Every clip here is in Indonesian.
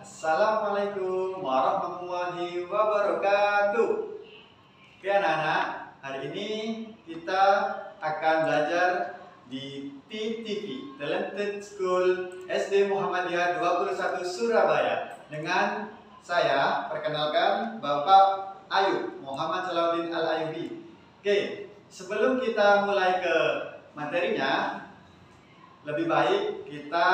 Assalamualaikum warahmatullahi wabarakatuh. Oke anak-anak, hari ini kita akan belajar di TTV, Talented School SD Muhammadiyah 21 Surabaya. Dengan saya, perkenalkan Bapak Ayub, Muhammad Salahuddin Al-Ayubi. Oke, sebelum kita mulai ke materinya, lebih baik kita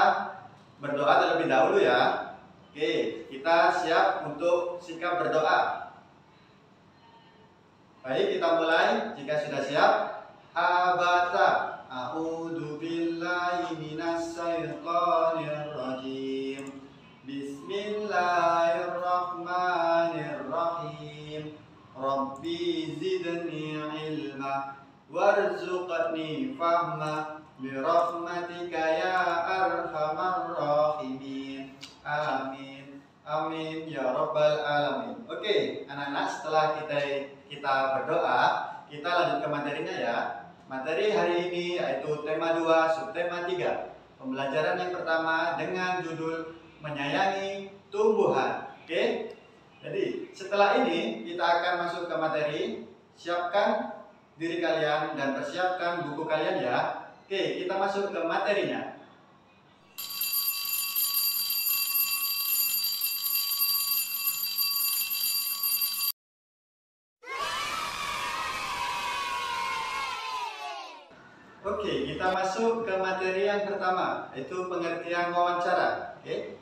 berdoa terlebih dahulu ya. Oke, kita siap untuk sikap berdoa. Baik, kita mulai. Jika sudah siap, abata. A'udzu billahi minas syaitonir rajim. Bismillahirrahmanirrahim. Rabbi zidni ilma warzuqni fahma birahmatika ya arhamar rahimin. Amin. Amin ya rabbal alamin. Oke, anak-anak, setelah kita berdoa, kita lanjut ke materinya ya. Materi hari ini yaitu tema 2, subtema 3. Pembelajaran yang pertama dengan judul menyayangi tumbuhan. Oke. Jadi, setelah ini kita akan masuk ke materi. Siapkan diri kalian dan persiapkan buku kalian ya. Oke, kita masuk ke materinya. Oke, kita masuk ke materi yang pertama, yaitu pengertian wawancara. Oke,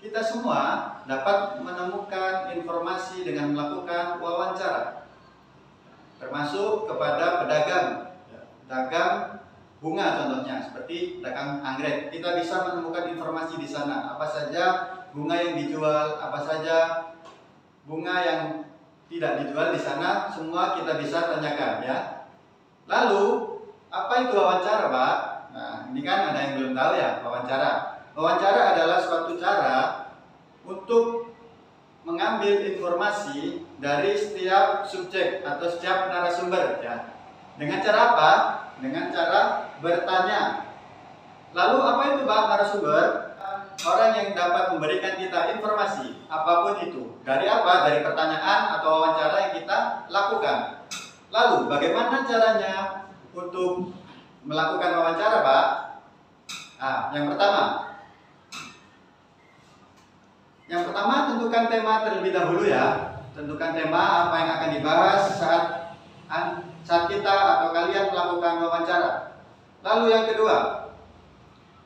kita semua dapat menemukan informasi dengan melakukan wawancara, termasuk kepada pedagang, pedagang bunga contohnya, seperti pedagang anggrek. Kita bisa menemukan informasi di sana, apa saja bunga yang dijual, apa saja bunga yang tidak dijual di sana, semua kita bisa tanyakan ya. Lalu, apa itu wawancara, Pak? Nah, ini kan ada yang belum tahu ya, wawancara. Wawancara adalah suatu cara untuk mengambil informasi dari setiap subjek atau setiap narasumber ya. Dengan cara apa? Dengan cara bertanya. Lalu apa itu, Pak, narasumber? Orang yang dapat memberikan kita informasi apapun itu. Dari apa? Dari pertanyaan atau wawancara yang kita lakukan. Lalu bagaimana caranya untuk melakukan wawancara, Pak? Yang pertama tentukan tema terlebih dahulu ya. Tentukan tema apa yang akan dibahas saat kita atau kalian melakukan wawancara. Lalu yang kedua,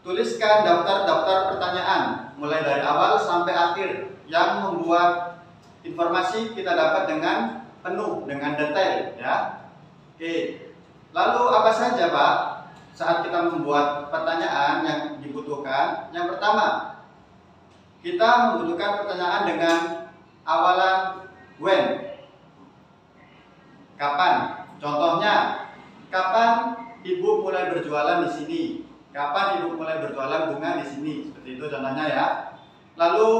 tuliskan daftar pertanyaan mulai dari awal sampai akhir yang membuat informasi kita dapat dengan penuh, dengan detail ya. Oke. Lalu apa saja, Pak, saat kita membuat pertanyaan yang dibutuhkan? Yang pertama, kita membutuhkan pertanyaan dengan awalan when. Kapan? Contohnya, kapan Ibu mulai berjualan di sini? Kapan Ibu mulai berjualan bunga di sini? Seperti itu contohnya ya. Lalu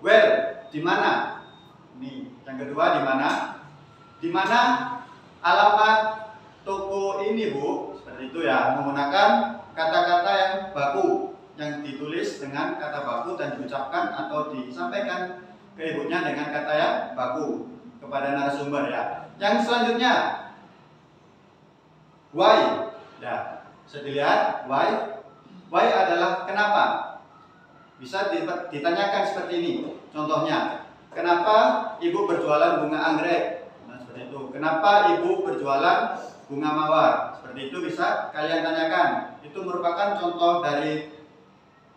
where? Di mana? Ini. Yang kedua, di mana? Di mana alamat toko ini, Bu? Seperti itu ya, menggunakan kata-kata yang baku, yang ditulis dengan kata baku dan diucapkan atau disampaikan ke ibunya dengan kata yang baku kepada narasumber ya. Yang selanjutnya, why ya. Bisa dilihat why. Why adalah kenapa. Bisa ditanyakan seperti ini. Contohnya, kenapa Ibu berjualan bunga anggrek? Nah, seperti itu. Kenapa Ibu berjualan bunga mawar? Seperti itu bisa kalian tanyakan. Itu merupakan contoh dari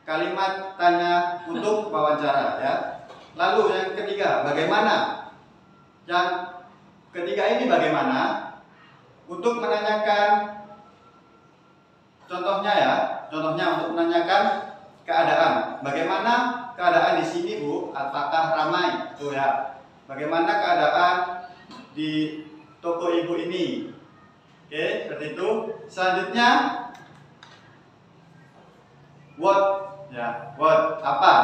kalimat tanya untuk wawancara ya. Lalu yang ketiga, bagaimana? Yang ketiga ini bagaimana? Untuk menanyakan, contohnya ya, untuk menanyakan keadaan. Bagaimana keadaan di sini, Bu? Apakah ramai? Tuh ya. Bagaimana keadaan di toko Ibu ini? Oke, seperti itu. Selanjutnya, what ya, what apa?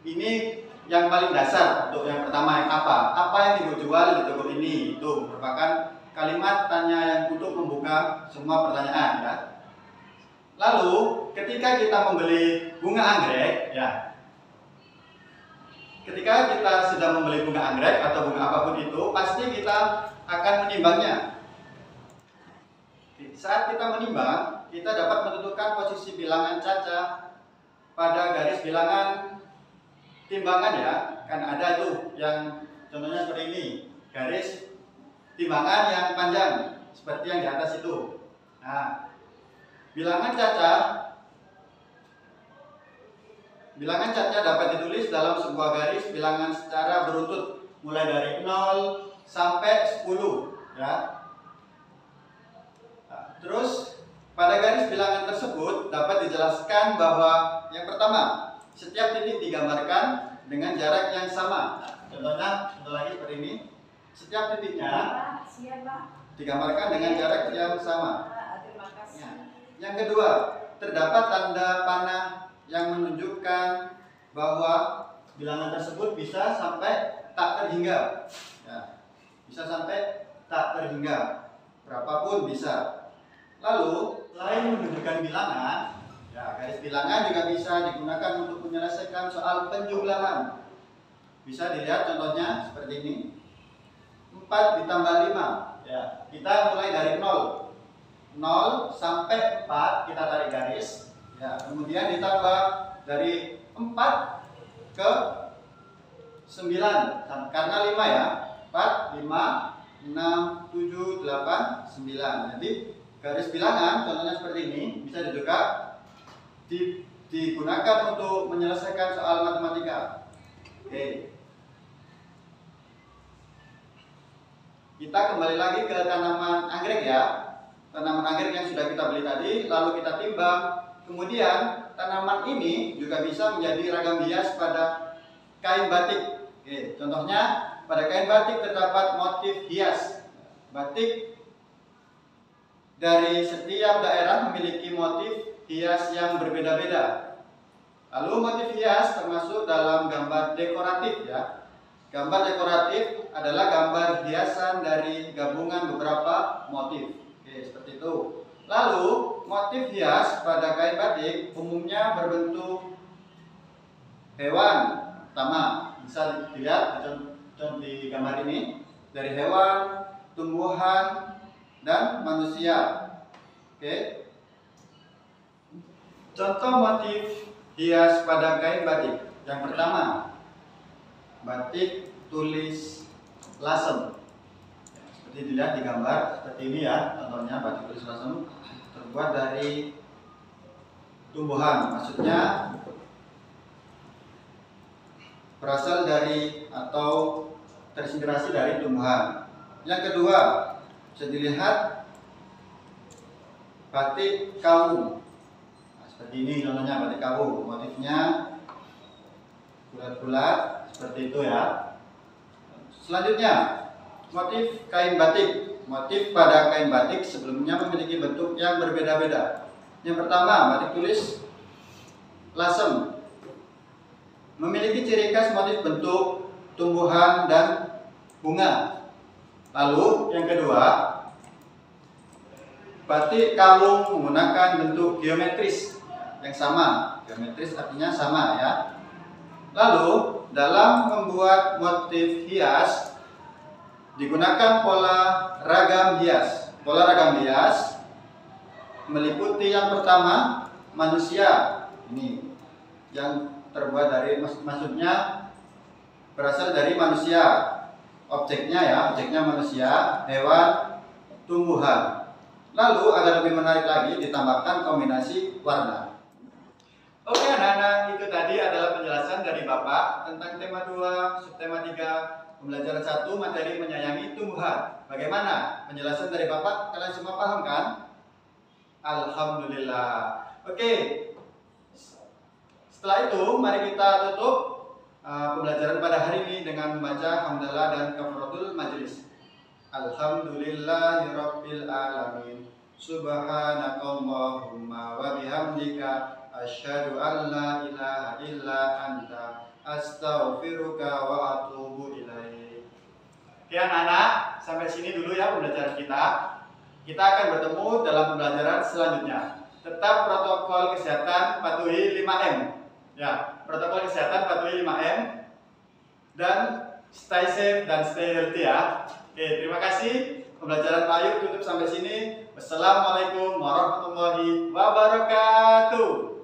Ini yang paling dasar untuk yang pertama, yang apa? Apa yang Ibu jual di toko ini? Itu merupakan kalimat tanya yang untuk membuka semua pertanyaan ya. Lalu ketika kita membeli bunga anggrek ya, ketika kita sudah membeli bunga anggrek atau bunga apapun itu, pasti kita akan menimbangnya. Saat kita menimbang, kita dapat menentukan posisi bilangan caca pada garis bilangan timbangan ya. Kan ada tuh yang contohnya seperti ini, garis timbangan yang panjang seperti yang di atas itu. Nah, bilangan caca dapat ditulis dalam sebuah garis bilangan secara beruntut mulai dari 0 sampai 10 ya. Nah, terus pada garis bilangan tersebut dapat dijelaskan bahwa yang pertama, setiap titik digambarkan dengan jarak yang sama. Contohnya, contoh lagi seperti ini. Setiap titiknya digambarkan dengan jarak yang sama. Yang kedua, terdapat tanda panah yang menunjukkan bahwa bilangan tersebut bisa sampai tak terhingga. Ya, bisa sampai tak terhingga, berapapun bisa. Lalu, selain menunjukkan bilangan, ya, garis bilangan juga bisa digunakan untuk menyelesaikan soal penjumlahan. Bisa dilihat contohnya seperti ini. 4 ditambah 5. Ya, kita mulai dari 0 sampai 4 kita tarik garis. Ya, kemudian ditambah dari 4 ke 9 karena 5 ya. 4, 5, 6, 7, 8, 9. Jadi garis bilangan contohnya seperti ini bisa juga digunakan untuk menyelesaikan soal matematika. Oke. Kita kembali lagi ke tanaman anggrek ya. Tanaman anggrek yang sudah kita beli tadi, lalu kita timbang. Kemudian tanaman ini juga bisa menjadi ragam hias pada kain batik. Oke, contohnya pada kain batik terdapat motif hias. Batik dari setiap daerah memiliki motif hias yang berbeda-beda. Lalu motif hias termasuk dalam gambar dekoratif ya. Gambar dekoratif adalah gambar hiasan dari gabungan beberapa motif. Oke, seperti itu. Lalu, motif hias pada kain batik umumnya berbentuk hewan. Pertama, bisa dilihat di gambar ini, dari hewan, tumbuhan, dan manusia. Oke. Contoh motif hias pada kain batik. Yang pertama, batik tulis lasem. Seperti dilihat di gambar seperti ini ya. Contohnya batik tulis lasem terbuat dari tumbuhan. Maksudnya berasal dari atau terinspirasi dari tumbuhan. Yang kedua, bisa dilihat batik kawu. Nah, seperti ini contohnya batik kawu. Motifnya bulat-bulat seperti itu ya. Selanjutnya, motif kain batik. Motif pada kain batik sebelumnya memiliki bentuk yang berbeda-beda. Yang pertama, batik tulis lasem. Memiliki ciri khas motif bentuk tumbuhan dan bunga. Lalu yang kedua, batik kalung menggunakan bentuk geometris yang sama. Geometris artinya sama ya. Lalu dalam membuat motif hias digunakan pola ragam hias. Pola ragam hias meliputi yang pertama manusia. Ini yang terbuat dari, maksudnya berasal dari manusia. Objeknya ya, objeknya manusia, hewan, tumbuhan. Lalu agar lebih menarik lagi ditambahkan kombinasi warna. Oke anak-anak, itu tadi adalah penjelasan dari Bapak tentang tema 2, subtema 3, pembelajaran 1, materi menyayangi tumbuhan. Bagaimana penjelasan dari Bapak? Kalian semua paham kan? Alhamdulillah. Oke, setelah itu mari kita tutup pembelajaran pada hari ini dengan membaca hamdalah dan kafaratul majelis. Alhamdulillahirabbil alamin. Subhanakallahumma wa bihamdika asyhadu an la ilaha illa anta astaghfiruka wa atubu ilaik. Oke anak-anak, sampai sini dulu ya pembelajaran kita. Kita akan bertemu dalam pembelajaran selanjutnya. Tetap protokol kesehatan, patuhi 5M. Ya, protokol kesehatan patuhi 5M. dan stay safe dan stay healthy ya. Oke, terima kasih. Pembelajaran Pak Ayub tutup sampai sini. Wassalamualaikum warahmatullahi wabarakatuh.